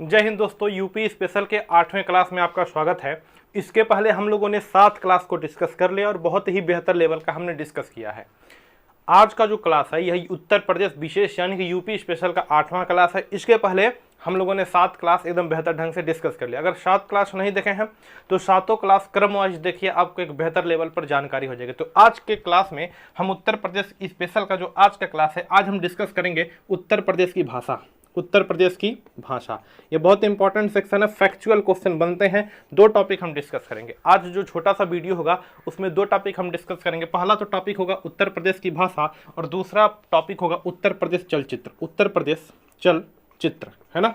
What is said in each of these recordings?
जय हिंद दोस्तों, UP special के 8वें क्लास में आपका स्वागत है। इसके पहले हम लोगों ने 7 क्लास को डिस्कस कर लिया और बहुत ही बेहतर लेवल का हमने डिस्कस किया है। आज का जो क्लास है यह उत्तर प्रदेश विशेष यानी कि यूपी स्पेशल का 8वां क्लास है। इसके पहले हम लोगों ने 7 क्लास एकदम बेहतर ढंग से डिस्कस कर लिया। अगर 7 क्लास नहीं देखे हैं तो 7 क्लास क्रम वाइज देखिए, आपको एक बेहतर लेवल पर जानकारी हो जाएगी। तो आज के क्लास में हम उत्तर प्रदेश स्पेशल का जो आज का क्लास है, आज हम डिस्कस करेंगे उत्तर प्रदेश की भाषा। उत्तर प्रदेश की भाषा ये बहुत इंपॉर्टेंट सेक्शन है, फैक्चुअल क्वेश्चन बनते हैं। 2 टॉपिक हम डिस्कस करेंगे। आज जो छोटा सा वीडियो होगा उसमें 2 टॉपिक हम डिस्कस करेंगे। पहला तो टॉपिक होगा उत्तर प्रदेश की भाषा और दूसरा टॉपिक होगा उत्तर प्रदेश चलचित्र। उत्तर प्रदेश चलचित्र, है ना।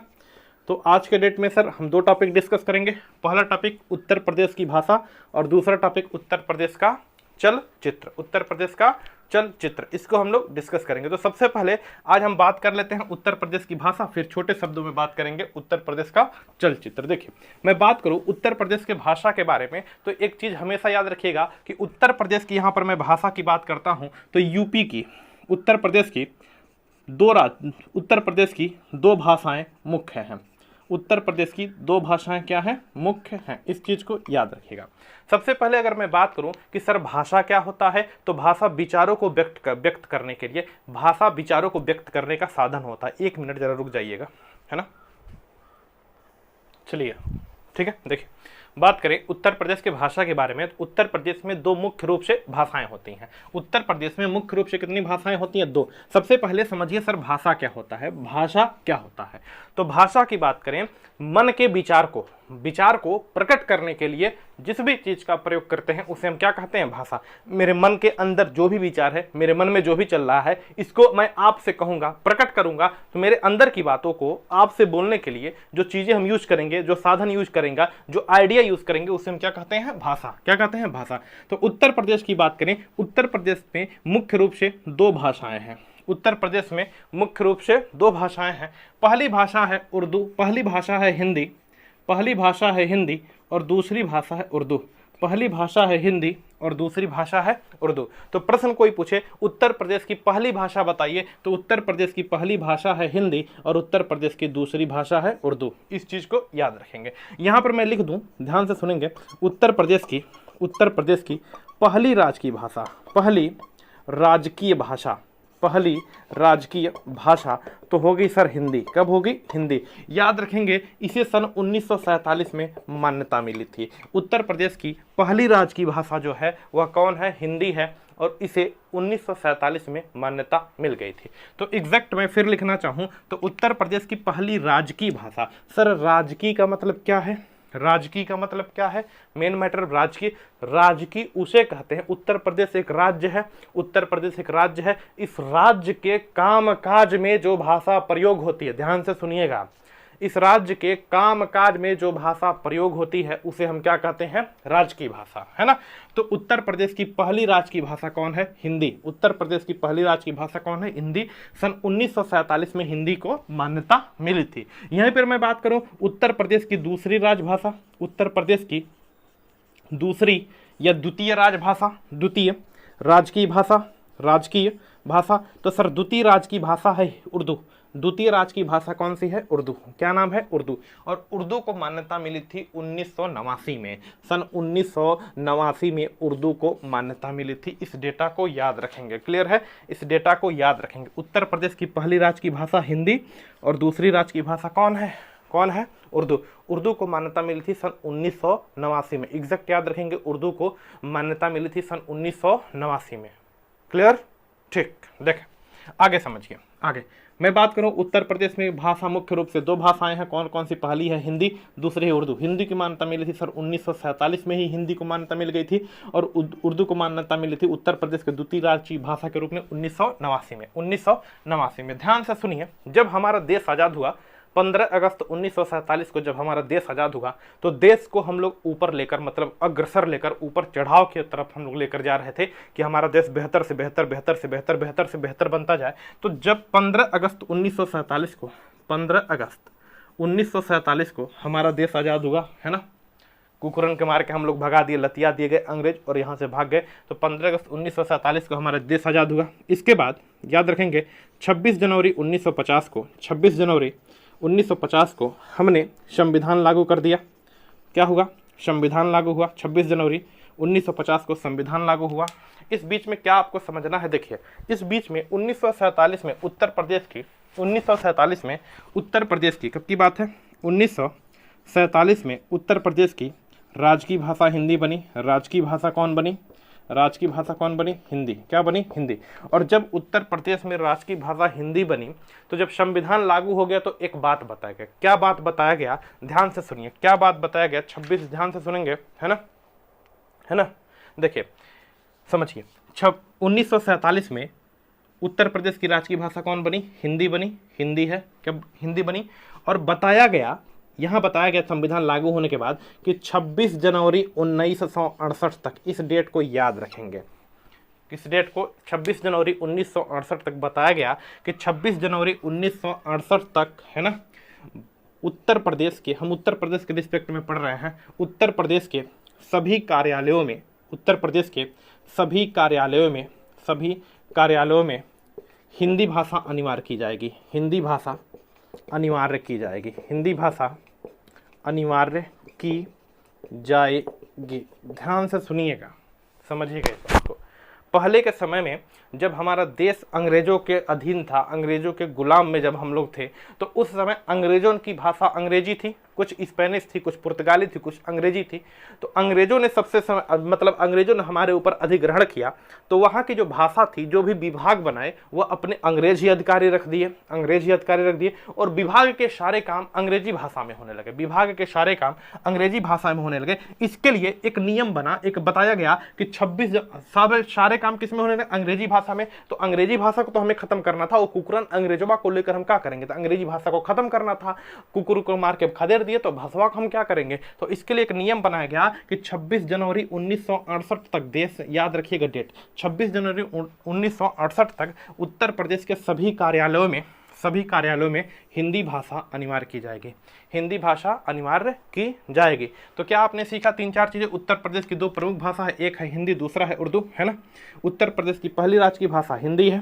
तो आज के डेट में सर हम 2 टॉपिक डिस्कस करेंगे। पहला टॉपिक उत्तर प्रदेश की भाषा और दूसरा टॉपिक उत्तर प्रदेश का चलचित्र। उत्तर प्रदेश का चलचित्र, इसको हम लोग डिस्कस करेंगे। तो सबसे पहले आज हम बात कर लेते हैं उत्तर प्रदेश की भाषा, फिर छोटे शब्दों में बात करेंगे उत्तर प्रदेश का चलचित्र। देखिए, मैं बात करूं उत्तर प्रदेश के भाषा के बारे में तो एक चीज हमेशा याद रखिएगा कि उत्तर प्रदेश की, यहां पर मैं भाषा की बात करता हूं तो यूपी की, उत्तर प्रदेश की उत्तर प्रदेश की 2 भाषाएं मुख्य हैं। उत्तर प्रदेश की 2 भाषाएं क्या हैं? मुख्य हैं। इस चीज को याद रखिएगा। सबसे पहले अगर मैं बात करूं कि सर भाषा क्या होता है, तो भाषा विचारों को व्यक्त करने के लिए, भाषा विचारों को व्यक्त करने का साधन होता है। 1 मिनट जरा रुक जाइएगा, है ना। चलिए, ठीक है। देखिए, बात करें उत्तर प्रदेश के भाषा के बारे में तो उत्तर प्रदेश में 2 मुख्य रूप से भाषाएं होती हैं। उत्तर प्रदेश में मुख्य रूप से कितनी भाषाएं होती हैं? 2। सबसे पहले समझिए सर भाषा क्या होता है। भाषा क्या होता है तो भाषा की बात करें, मन के विचार को प्रकट करने के लिए जिस भी चीज का प्रयोग करते हैं उसे हम क्या कहते हैं? भाषा। मेरे मन के अंदर जो भी विचार है, मेरे मन में जो भी चल रहा है, इसको मैं आपसे कहूंगा, प्रकट करूंगा, तो मेरे अंदर की बातों को आपसे बोलने के लिए जो चीजें हम यूज करेंगे, जो साधन यूज करेंगे, जो आइडिया यूज करेंगे, उसे हम क्या कहते हैं? भाषा। क्या कहते हैं? भाषा। तो उत्तर प्रदेश की बात करें, उत्तर प्रदेश में मुख्य रूप से 2 भाषाएं हैं। उत्तर प्रदेश में मुख्य रूप से 2 भाषाएं हैं। पहली भाषा है उर्दू, पहली भाषा है हिंदी, पहली भाषा है हिंदी और दूसरी भाषा है उर्दू। पहली भाषा है हिंदी और दूसरी भाषा है उर्दू। तो प्रश्न कोई पूछे उत्तर प्रदेश की पहली भाषा बताइए, तो उत्तर प्रदेश की पहली भाषा है हिंदी और उत्तर प्रदेश की दूसरी भाषा है उर्दू। इस चीज को याद रखेंगे। यहां पर मैं लिख दूं, ध्यान से सुनेंगे। उत्तर प्रदेश की पहली राजकीय भाषा, पहली राजकीय भाषा तो होगी सर हिंदी। कब होगी? हिंदी। याद रखेंगे, इसे सन 1947 में मान्यता मिली थी। उत्तर प्रदेश की पहली राजकीय भाषा जो है वह कौन है? हिंदी है और इसे 1947 में मान्यता मिल गई थी। तो एग्जैक्ट मैं फिर लिखना चाहूँ तो उत्तर प्रदेश की पहली राजकीय भाषा। सर राजकीय का मतलब क्या है? राजकीय का मतलब क्या है? मेन मैटर राजकीय उसे कहते हैं। उत्तर प्रदेश एक राज्य है, उत्तर प्रदेश एक राज्य है। इस राज्य के कामकाज में जो भाषा प्रयोग होती है, ध्यान से सुनिएगा, इस राज्य के कामकाज में जो भाषा प्रयोग होती है उसे हम क्या कहते हैं? राजकीय भाषा, है ना। तो उत्तर प्रदेश की पहली राजकीय भाषा कौन है? हिंदी। उत्तर प्रदेश की पहली राजकीय भाषा कौन है? हिंदी। सन 1947 में हिंदी को मान्यता मिली थी। यहीं पर मैं बात करूं उत्तर प्रदेश की दूसरी राजभाषा, उत्तर प्रदेश की दूसरी या द्वितीय राजभाषा, द्वितीय राजकीय भाषा तो सर द्वितीय राजकीय भाषा है उर्दू। द्वितीय राजकीय भाषा कौन सी है? उर्दू। क्या नाम है? उर्दू। और उर्दू को मान्यता मिली थी 1989 में। सन 1989 में उर्दू को मान्यता मिली थी। इस डेटा को याद रखेंगे। क्लियर है? इस डेटा को याद रखेंगे। उत्तर प्रदेश की पहली राजकीय भाषा हिंदी और दूसरी राजकीय भाषा कौन है? उर्दू। उर्दू को मान्यता मिली थी सन 1989 में। एग्जैक्ट याद रखेंगे, उर्दू को मान्यता मिली थी सन 1989 में। क्लियर? ठीक। देखें, आगे समझिए। आगे मैं बात करूं उत्तर प्रदेश में भाषा मुख्य रूप से 2 भाषाएं हैं। कौन कौन सी? पहली है हिंदी, दूसरी है उर्दू। हिंदी की मान्यता मिली थी सर 1947 में ही हिंदी को मान्यता मिल गई थी और उर्दू को मान्यता मिली थी उत्तर प्रदेश के द्वितीय राजकीय भाषा के रूप में 1989 में। ध्यान से सुनिए, जब हमारा देश आजाद हुआ 15 अगस्त 1947 को, जब हमारा देश आजाद हुआ तो देश को हम लोग ऊपर लेकर, मतलब अग्रसर लेकर, ऊपर चढ़ाव की तरफ हम लोग लेकर जा रहे थे कि हमारा देश बेहतर से बेहतर बनता जाए। तो जब 15 अगस्त 1947 को हमारा देश आजाद हुआ, है ना, कुकुरन के मार के हम लोग भगा दिए, लतिया दिए गए अंग्रेज और यहाँ से भाग गए। तो 15 अगस्त 1947 को हमारा देश आज़ाद हुआ। इसके बाद याद रखेंगे 26 जनवरी 1950 को, 26 जनवरी 1950 को हमने संविधान लागू कर दिया। क्या हुआ? संविधान लागू हुआ। 26 जनवरी 1950 को संविधान लागू हुआ। इस बीच में क्या आपको समझना है, देखिए इस बीच में 1947 में उत्तर प्रदेश की 1947 में उत्तर प्रदेश की कब की बात है? 1947 में उत्तर प्रदेश की राजकीय भाषा हिंदी बनी। राजकीय भाषा कौन बनी? राजकीय भाषा कौन बनी? हिंदी। क्या बनी? हिंदी। और जब उत्तर प्रदेश में राजकीय भाषा हिंदी बनी तो जब संविधान लागू हो गया तो एक बात बताया गया। क्या बात बताया गया? ध्यान से सुनिए, क्या बात बताया गया? 26 ध्यान से सुनेंगे, है ना, है ना। देखिए समझिए, 1947 में उत्तर प्रदेश की राजकीय भाषा कौन बनी? हिंदी बनी। हिंदी है, क्या हिंदी बनी। और बताया गया, यहाँ बताया गया संविधान लागू होने के बाद कि 26 जनवरी 1968 तक, इस डेट को याद रखेंगे, इस डेट को 26 जनवरी 1968 तक बताया गया कि 26 जनवरी 1968 तक, है ना, उत्तर प्रदेश के, हम उत्तर प्रदेश के रिस्पेक्ट में पढ़ रहे हैं, उत्तर प्रदेश के सभी कार्यालयों में, उत्तर प्रदेश के सभी कार्यालयों में हिंदी भाषा अनिवार्य की जाएगी। हिंदी भाषा अनिवार्य की जाएगी। हिंदी भाषा अनिवार्य की जाएगी। ध्यान से सुनिएगा, समझिएगा इस बात को। पहले के समय में जब हमारा देश अंग्रेजों के अधीन था, अंग्रेजों के गुलाम में जब हम लोग थे, तो उस समय अंग्रेजों की भाषा अंग्रेजी थी, कुछ स्पेनिश थी, कुछ पुर्तगाली थी, कुछ अंग्रेजी थी। तो अंग्रेजों ने मतलब अंग्रेजों ने हमारे ऊपर अधिग्रहण किया, तो वहाँ की जो भाषा थी, जो भी विभाग बनाए वह अपने अंग्रेज ही अधिकारी रख दिए, अंग्रेजी अधिकारी रख दिए, और विभाग के सारे काम अंग्रेजी भाषा में होने लगे। विभाग के सारे काम अंग्रेजी भाषा में होने लगे। इसके लिए एक नियम बना, एक बताया गया कि 26 सारे काम किस में होने लगे? अंग्रेजी भाषा में। तो अंग्रेजी भाषा को तो हमें खत्म करना था, वो कुकुरन अंग्रेजों को लेकर हम क्या करेंगे? तो अंग्रेजी भाषा को खत्म करना था। कुकुर को मार के खदेड़ दिए तो भाषा को हम क्या करेंगे? तो इसके लिए एक नियम बनाया गया कि 26 जनवरी 1968 तक, देश याद रखिएगा डेट, 26 जनवरी 1968 तक उत्तर प्रदेश के सभी कार्यालयों में हिंदी भाषा अनिवार्य की जाएगी। हिंदी भाषा अनिवार्य की जाएगी। तो क्या आपने सीखा? 3-4 चीजें। उत्तर प्रदेश की 2 प्रमुख भाषा है, एक है हिंदी, दूसरा है उर्दू, है ना। उत्तर प्रदेश की पहली राजकीय भाषा हिंदी है।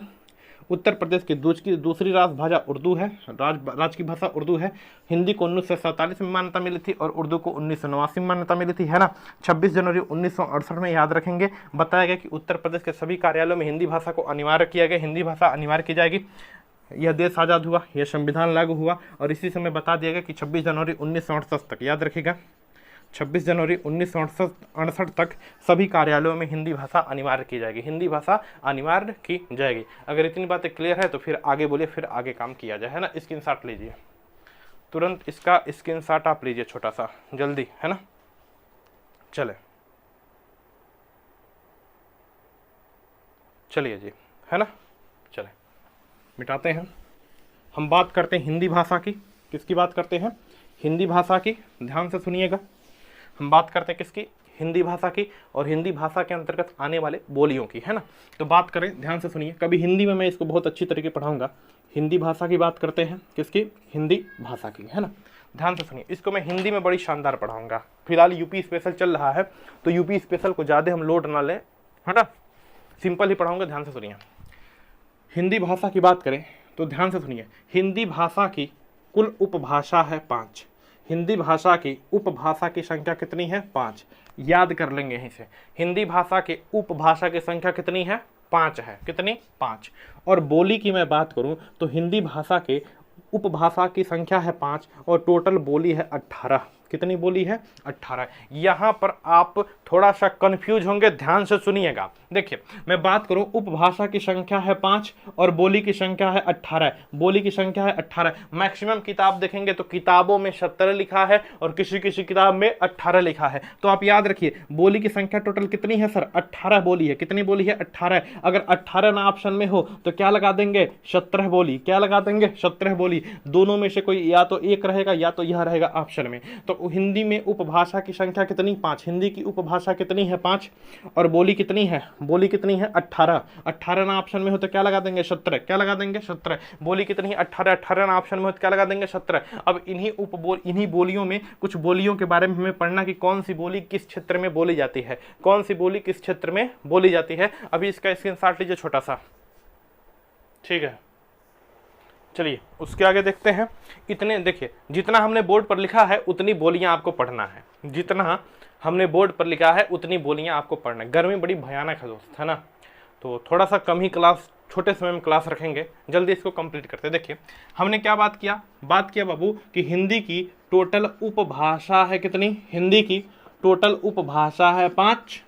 उत्तर प्रदेश की दूसरी राजभाषा उर्दू है, राजकीय भाषा उर्दू है। हिंदी को 1947 में मान्यता मिली थी और उर्दू को 1989 में मान्यता मिली थी, है ना। 26 जनवरी 1968 में याद रखेंगे, बताया गया कि उत्तर प्रदेश के सभी कार्यालयों में हिंदी भाषा को अनिवार्य किया गया, हिंदी भाषा अनिवार्य की जाएगी। यह देश आज़ाद हुआ, यह संविधान लागू हुआ, और इसी समय बता दिया गया कि 26 जनवरी 1968 तक, याद रखिएगा 26 जनवरी 1968 तक सभी कार्यालयों में हिंदी भाषा अनिवार्य की जाएगी। हिंदी भाषा अनिवार्य की जाएगी। अगर इतनी बातें क्लियर है तो फिर आगे बोलिए, फिर आगे काम किया जाए, है ना। स्क्रीनशॉट लीजिए, तुरंत इसका स्क्रीनशॉट आप लीजिए, छोटा सा, जल्दी, है ना। चलिए जी, है ना। चले मिटाते हैं। हम बात करते हैं हिंदी भाषा की। किसकी बात करते हैं? हिंदी भाषा की। ध्यान से सुनिएगा, हम बात करते हैं किसकी? हिंदी भाषा की, और हिंदी भाषा के अंतर्गत आने वाले बोलियों की, है ना। तो बात करें, ध्यान से सुनिए, कभी हिंदी में मैं इसको बहुत अच्छी तरीके पढ़ाऊंगा। हिंदी भाषा की बात करते हैं, किसकी? हिंदी भाषा की, है ना। ध्यान से सुनिए, इसको मैं हिंदी में बड़ी शानदार पढ़ाऊंगा। फिलहाल यूपी स्पेशल चल रहा है, तो यूपी स्पेशल को ज़्यादा हम लोड ना लें, है ना, सिंपल ही पढ़ाऊंगा। ध्यान से सुनिए, हिंदी भाषा की बात करें तो ध्यान से सुनिए, हिंदी भाषा की कुल उपभाषा है 5। हिंदी भाषा की उपभाषा की संख्या कितनी है? 5। याद कर लेंगे यहीं से, हिंदी भाषा के उपभाषा की संख्या कितनी है? 5 है। कितनी? 5। और बोली की मैं बात करूं तो हिंदी भाषा के उपभाषा की संख्या है 5 और टोटल बोली है 18। कितनी बोली है? 18। यहाँ पर आप थोड़ा सा कंफ्यूज होंगे, ध्यान से सुनिएगा। देखिए, मैं बात करूं, उपभाषा की संख्या है 5 और बोली की संख्या है 18। बोली की संख्या है 18। मैक्सिमम किताब देखेंगे तो किताबों में 17 लिखा है और किसी किसी किताब में 18 लिखा है। तो आप याद रखिए, बोली की संख्या टोटल कितनी है सर? 18 बोली है। कितनी बोली है? 18। अगर 18 ना ऑप्शन में हो तो क्या लगा देंगे? 17 बोली। क्या लगा देंगे? 17 बोली। दोनों में से कोई या तो एक रहेगा या तो यह रहेगा ऑप्शन में। तो हिंदी में उपभाषा की संख्या कितनी? 5। हिंदी की उपभाषा कितनी है? 5। और बोली कितनी है? बोली कितनी है? 18। 18 ना ऑप्शन में हो तो क्या लगा देंगे? 17। क्या लगा देंगे? 17। बोली कितनी है? 18। 18 ना ऑप्शन में हो तो क्या लगा देंगे? 17। अब इन्हीं बोलियों में कुछ बोलियों के बारे में हमें पढ़ना कि कौन सी बोली किस क्षेत्र में बोली जाती है, कौन सी बोली किस क्षेत्र में बोली जाती है। अभी इसका स्क्रीनशॉट लीजिए छोटा सा, ठीक है। चलिए उसके आगे देखते हैं। इतने देखिए, जितना हमने बोर्ड पर लिखा है उतनी बोलियां आपको पढ़ना है, जितना हमने बोर्ड पर लिखा है उतनी बोलियां आपको पढ़ना है। गर्मी बड़ी भयानक है दोस्त, है ना, तो थोड़ा सा कम ही क्लास, छोटे समय में क्लास रखेंगे, जल्दी इसको कंप्लीट करते हैं। देखिए हमने क्या बात किया बाबू कि हिंदी की टोटल उपभाषा है कितनी, हिंदी की टोटल उपभाषा है 5,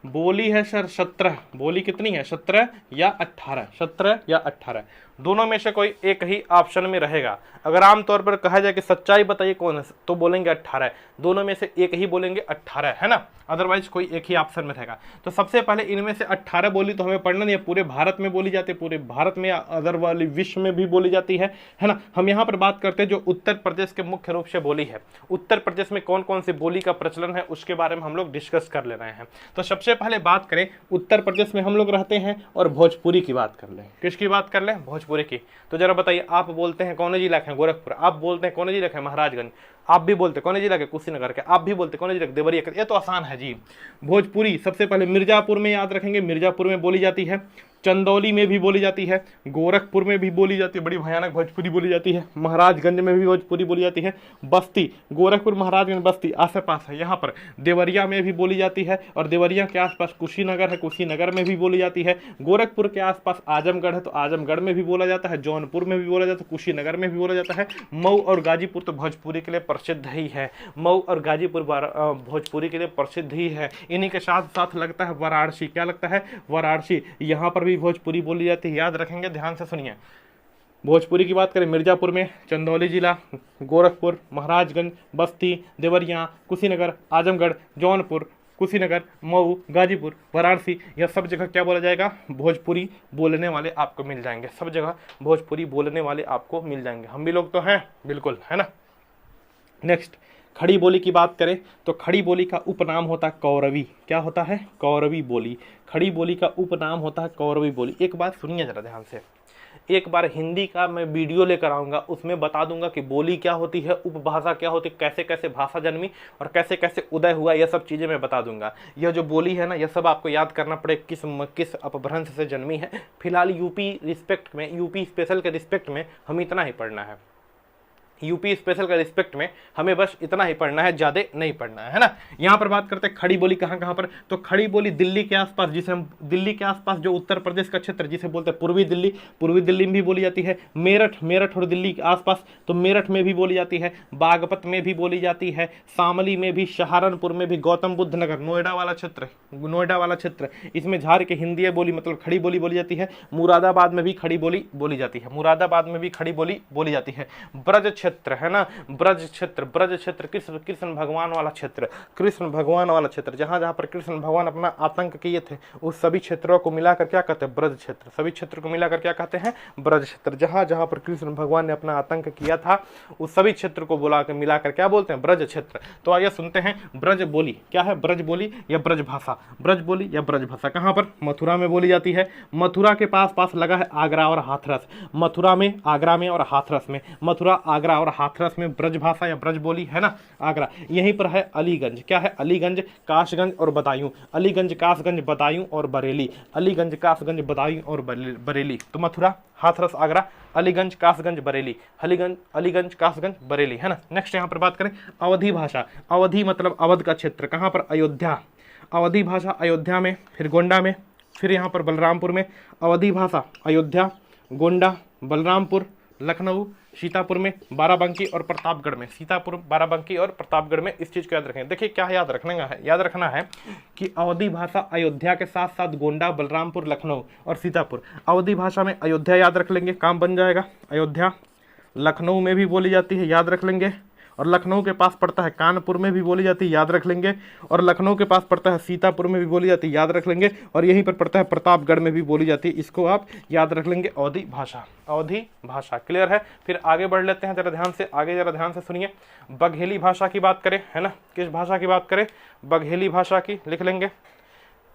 बोली है सर 17। बोली कितनी है, 17 या 18, 17 या 18, दोनों में से कोई एक ही ऑप्शन में रहेगा। अगर आमतौर पर कहा जाए कि सच्चाई बताइए कौन है, तो बोलेंगे 18, दोनों में से एक ही बोलेंगे 18, है ना, अदरवाइज कोई एक ही ऑप्शन में रहेगा। तो सबसे पहले इनमें से 18 बोली तो हमें पढ़ना नहीं है, पूरे भारत में बोली जाती है, पूरे भारत में, अदर वाली विश्व में भी बोली जाती है ना। हम यहाँ पर बात करते हैं जो उत्तर प्रदेश के मुख्य रूप से बोली है, उत्तर प्रदेश में कौन कौन सी बोली का प्रचलन है उसके बारे में हम लोग डिस्कस कर ले रहे हैं। तो सबसे पहले बात करें उत्तर प्रदेश में हम लोग रहते हैं, और भोजपुरी की बात कर लें। किसकी बात कर लें, भोजपुरी की। तो जरा बताइए, आप बोलते हैं कौन जिला है, गोरखपुर, आप बोलते हैं कौन जिला है, महाराजगंज, आप भी बोलते कौन जिला के, कुशीनगर के, आप भी बोलते कौन जिला के, देवरिया के। ये तो आसान है जी। भोजपुरी सबसे पहले मिर्जापुर में याद रखेंगे, मिर्जापुर में बोली जाती है, चंदौली में भी बोली जाती है, गोरखपुर में भी बोली जाती है, बड़ी भयानक भोजपुरी बोली जाती है, महाराजगंज में भी भोजपुरी बोली जाती है, बस्ती, गोरखपुर, महाराजगंज, बस्ती आस पास है, यहाँ पर देवरिया में भी बोली जाती है, और देवरिया के आसपास कुशीनगर है, कुशीनगर में भी बोली जाती है, गोरखपुर के आसपास आजमगढ़ है तो आजमगढ़ में भी बोला जाता है, जौनपुर में भी बोला जाता है, कुशीनगर में भी बोला जाता है, मऊ और गाजीपुर तो भोजपुरी के लिए प्रसिद्ध ही है, मऊ और गाजीपुर भोजपुरी के लिए प्रसिद्ध ही है। इन्हीं के साथ साथ लगता है वाराणसी, क्या लगता है, वाराणसी, यहाँ पर भी भोजपुरी बोली जाती है, याद रखेंगे, ध्यान से सुनिए। भोजपुरी की बात करें मिर्जापुर में, चंदौली जिला, गोरखपुर, महाराजगंज, बस्ती, देवरिया, कुशीनगर, आजमगढ़, जौनपुर, कुशीनगर, मऊ, गाजीपुर, वाराणसी, यह सब जगह क्या बोला जाएगा, भोजपुरी बोलने वाले आपको मिल जाएंगे, सब जगह भोजपुरी बोलने वाले आपको मिल जाएंगे। हम भी लोग तो हैं, बिल्कुल, है ना। नेक्स्ट, खड़ी बोली की बात करें तो खड़ी बोली का उपनाम होता है कौरवी। क्या होता है, कौरवी बोली। खड़ी बोली का उपनाम होता है कौरवी बोली। एक बात सुनिए जरा ध्यान से, एक बार हिंदी का मैं वीडियो लेकर आऊँगा, उसमें बता दूंगा कि बोली क्या होती है, उपभाषा क्या होती है, कैसे कैसे भाषा जन्मी और कैसे कैसे उदय हुआ, यह सब चीज़ें मैं बता दूंगा। यह जो बोली है ना, यह सब आपको याद करना पड़े किस अपभ्रंश से जन्मी है। फिलहाल यूपी रिस्पेक्ट में, यूपी स्पेशल के रिस्पेक्ट में हम इतना ही पढ़ना है, यूपी स्पेशल का रिस्पेक्ट में हमें बस इतना ही पढ़ना है, ज़्यादा नहीं पढ़ना है ना। यहाँ पर बात करते हैं खड़ी बोली कहाँ कहाँ पर, तो खड़ी बोली दिल्ली के आसपास, जिसे हम दिल्ली के आसपास जो उत्तर प्रदेश का क्षेत्र जिसे बोलते हैं पूर्वी दिल्ली, पूर्वी दिल्ली में भी बोली जाती है। मेरठ और दिल्ली के आसपास, तो मेरठ में भी बोली जाती है, बागपत में भी बोली जाती है, शामली में भी, सहारनपुर में भी, गौतम बुद्ध नगर, नोएडा वाला क्षेत्र, इसमें झाड़ के हिंदी बोली मतलब खड़ी बोली बोली जाती है। मुरादाबाद में भी खड़ी बोली बोली जाती है, मुरादाबाद में भी खड़ी बोली बोली जाती है। ब्रज क्षेत्र है ना, ब्रज क्षेत्र कृष्ण भगवान वाला क्षेत्र, जहां जहां पर कृष्ण भगवान अपना आतंक किए थे, उस सभी क्षेत्रों को मिलाकर क्या कहते हैं, ब्रज क्षेत्र। सभी क्षेत्र को मिलाकर क्या कहते हैं, ब्रज क्षेत्र। जहां जहां पर कृष्ण भगवान ने अपना आतंक किया था, उस सभी क्षेत्र को बुलाकर मिलाकर क्या बोलते हैं, ब्रज क्षेत्र। तो आइए सुनते हैं ब्रज बोली क्या है, ब्रज बोली या ब्रज भाषा। ब्रज बोली या ब्रज भाषा कहां पर, मथुरा में बोली जाती है। मथुरा के पास लगा है आगरा और हाथरस, मथुरा में, आगरा में और हाथरस में, मथुरा, आगरा और हाथरस में ब्रज भाषा या ब्रज बोली है ना, आगरा। यहीं पर है अलीगंज, क्या है, अलीगंज, कासगंज और बदायूं, अलीगंज, कासगंज, बदायूं और बरेली, अलीगंज, कासगंज, बदायूं और बरेली। तो मथुरा, हाथरस, आगरा, अलीगंज, कासगंज, बरेली, अलीगंज, कासगंज, बरेली, है ना। नेक्स्ट यहाँ पर बात करें अवधी भाषा। अवधी मतलब अवध का क्षेत्र, कहाँ पर, अयोध्या। अवधी भाषा अयोध्या में, फिर गोंडा में, फिर यहाँ पर बलरामपुर में। अवधी भाषा अयोध्या, गोंडा, बलरामपुर, लखनऊ, सीतापुर में, बाराबंकी और प्रतापगढ़ में। सीतापुर, बाराबंकी और प्रतापगढ़ में। इस चीज़ को याद रखें। देखिए क्या याद रखना है कि अवधी भाषा अयोध्या के साथ साथ गोंडा, बलरामपुर, लखनऊ और सीतापुर। अवधी भाषा में अयोध्या याद रख लेंगे, काम बन जाएगा। अयोध्या, लखनऊ में भी बोली जाती है, याद रख लेंगे। और लखनऊ के पास पड़ता है कानपुर में भी बोली जाती है, याद रख लेंगे। और लखनऊ के पास पड़ता है सीतापुर में भी बोली जाती है, याद रख लेंगे। और यहीं पर पड़ता है प्रतापगढ़ में भी बोली जाती है, इसको आप याद रख लेंगे, अवधी भाषा। अवधी भाषा क्लियर है। फिर आगे बढ़ लेते हैं, जरा ध्यान से सुनिए। बघेली भाषा की बात करें, है ना, किस भाषा की बात करें, बघेली भाषा की लिख लेंगे।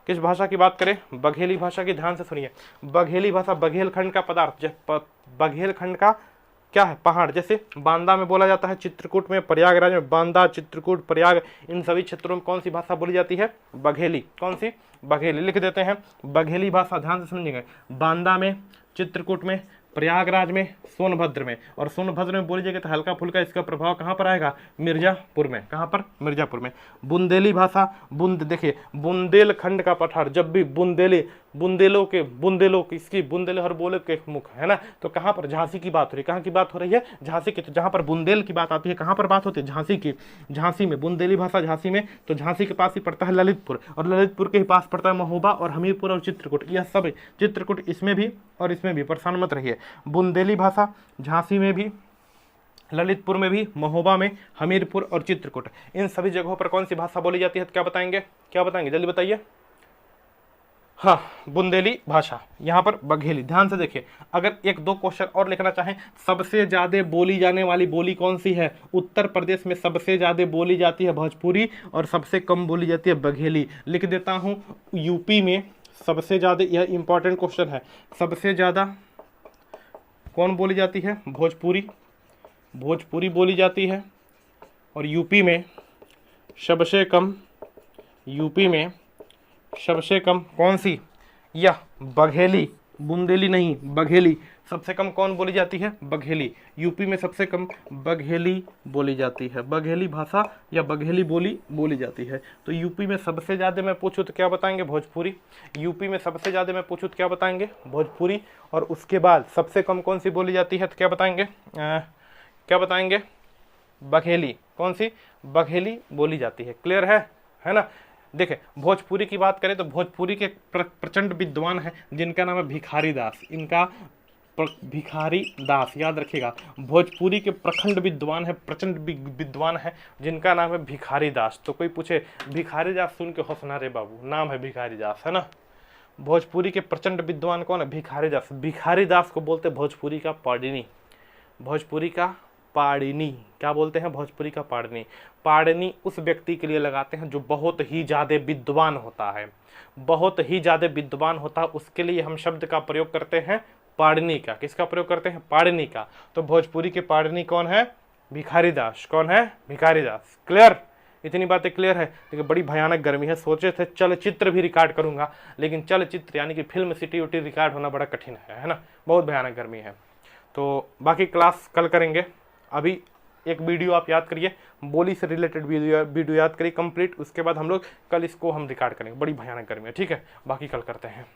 किस भाषा की बात करें, बघेली भाषा की, ध्यान से सुनिए। बघेली भाषा बघेलखंड का पदार्थ, बघेलखंड का क्या है, पहाड़। जैसे बांदा में बोला जाता है, चित्रकूट में, प्रयागराज में, बांदा, चित्रकूट, प्रयाग, इन सभी क्षेत्रों में कौन सी भाषा बोली जाती है, बघेली। कौन सी, बघेली लिख देते हैं। बघेली भाषा ध्यान से समझिएगा। बांदा में, चित्रकूट में, प्रयागराज में, सोनभद्र में। और सोनभद्र में बोली जाएगी तो हल्का फुल्का इसका प्रभाव कहाँ पर आएगा, मिर्जापुर में। कहाँ पर, मिर्जापुर में। बुंदेली भाषा, देखिए बुंदेलखंड का पठार, जब भी बुंदेलों के इसकी बुंदेल हर बोले के मुख है ना, तो कहाँ पर, झांसी की बात हो रही है। कहाँ की बात हो रही है, झांसी की। तो जहाँ पर बुंदेल की बात आती है, कहाँ पर बात होती है, झांसी की। झांसी में बुंदेली भाषा, झांसी में। तो झांसी के पास ही पड़ता है ललितपुर, और ललितपुर के ही पास पड़ता है महोबा और हमीरपुर और चित्रकूट। यह सब चित्रकूट इसमें भी और इसमें भी, परेशान मत रहिए। बुंदेली भाषा झांसी में भी, ललितपुर में भी, महोबा में, हमीरपुर और चित्रकूट, इन सभी जगहों पर कौन सी भाषा बोली जाती है, तो क्या बताएंगे जल्दी बताइए। हाँ, बुंदेली भाषा। यहाँ पर बघेली। ध्यान से देखिए, अगर एक दो क्वेश्चन और लिखना चाहें, सबसे ज्यादा बोली जाने वाली बोली कौन सी है, उत्तर प्रदेश में सबसे ज्यादा बोली जाती है भोजपुरी और सबसे कम बोली जाती है बघेली। लिख देता हूँ, यूपी में सबसे ज्यादा, यह इंपॉर्टेंट क्वेश्चन है, सबसे ज्यादा कौन बोली जाती है, भोजपुरी बोली जाती है। और यूपी में सबसे कम कौन सी, यह बघेली, बुंदेली नहीं, बघेली। सबसे कम कौन बोली जाती है, बघेली। यूपी में सबसे कम बघेली बोली जाती है, बघेली भाषा या बघेली बोली जाती है। तो यूपी में सबसे ज़्यादा मैं पूछूँ तो क्या बताएंगे, भोजपुरी। यूपी में सबसे ज़्यादा मैं पूछूँ तो क्या बताएंगे, भोजपुरी। और उसके बाद सबसे कम कौन सी बोली जाती है, तो क्या बताएंगे, बघेली। कौन सी, बघेली बोली जाती है। क्लियर है ना। देखें, भोजपुरी की बात करें तो भोजपुरी के प्रचंड विद्वान हैं जिनका नाम है भिखारी दास। भिखारी दास, याद रखिएगा। भोजपुरी के प्रचंड विद्वान है जिनका नाम है भिखारी दास। तो कोई पूछे भिखारी दास सुन के हौसना रे बाबू, नाम है भिखारी दास, है ना। भोजपुरी के प्रचंड विद्वान कौन है, भिखारी दास। भिखारी दास को बोलते भोजपुरी का पाणिनि। भोजपुरी का पाणिनि क्या बोलते हैं, भोजपुरी का पाणिनि। पाणिनि उस व्यक्ति के लिए लगाते हैं जो बहुत ही ज़्यादा विद्वान होता है, उसके लिए हम शब्द का प्रयोग करते हैं पाणिनि का। किसका प्रयोग करते हैं, पाणिनि का। तो भोजपुरी के पाणिनि कौन है, भिखारी दास। कौन है, भिखारी दास। क्लियर, इतनी बातें क्लियर है। देखिए बड़ी भयानक गर्मी है, सोचे थे चलचित्र भी रिकॉर्ड करूंगा, लेकिन चलचित्र यानी कि फिल्म सिटी उटी रिकॉर्ड होना बड़ा कठिन है ना, बहुत भयानक गर्मी है। तो बाकी क्लास कल करेंगे। अभी एक वीडियो आप याद करिए, बोली से रिलेटेड वीडियो याद करिए कंप्लीट। उसके बाद हम लोग कल इसको रिकॉर्ड करेंगे, बड़ी भयानक गर्मी है। ठीक है, बाकी कल करते हैं।